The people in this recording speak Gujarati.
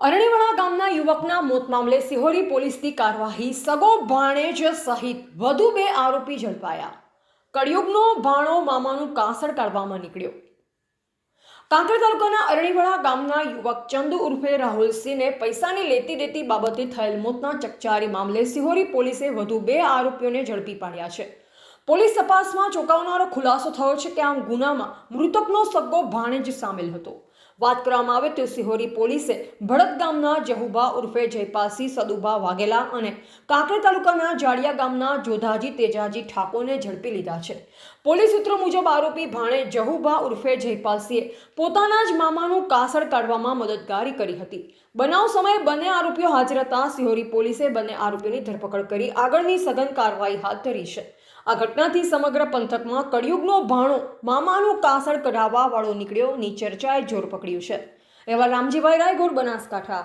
અરણીવાડા ગામના યુવકના મોત મામલે સિહોરી પોલીસની કાર્યવાહી, સગો ભાણેજ સહિત વધુ 2 આરોપી ઝડપાયા. કળિયુગનો ભાણો મામાનું કાસળ કાઢવામાં નીકળ્યો. કાંકરેજ તાલુકાના અરણીવાડા ગામના યુવક ચંદુ ઉર્ફે રાહુલસિંહને પૈસાની લેતી દેતી બાબતે થયેલ મોતના ચકચારી મામલે સિહોરી પોલીસે વધુ 2 આરોપીઓને ઝડપી પાડ્યા છે. પોલીસ તપાસમાં ચોંકાવનારો ખુલાસો થયો છે કે આ ગુનામાં મૃતકનો સગો ભાણેજ સામેલ હતો. વાત કરવામાં આવે તો સિહોરી પોલીસે ભડત ગામના જહુબા ઉર્ફે જયપાલસિંહ સદુબા વાઘેલા અને કાંકરેજ તાલુકાના જાડિયા ગામના જોધાજી તેજાજી ઠાકોરને ઝડપી લીધા છે. પોલીસ સૂત્રો મુજબ આરોપી ભાણેજ જહુબા ઉર્ફે જયપાલસિંહે પોતાના જ મામાનું કાસળ કાઢવામાં મદદગારી કરી હતી. બનાવ સમયે બંને આરોપીઓ હાજર હતા. સિહોરી પોલીસે બંને આરોપીઓની ધરપકડ કરી આગળની સઘન કાર્યવાહી હાથ ધરી છે. આ ઘટનાથી સમગ્ર પંથકમાં કળિયુગનો ભાણો મામાનું કાસળ કઢાવવા વાળો નીકળ્યોની ચર્ચાએ જોર પકડ્યું છે. એવા રામજીભાઈ રાયગોર, બનાસકાંઠા.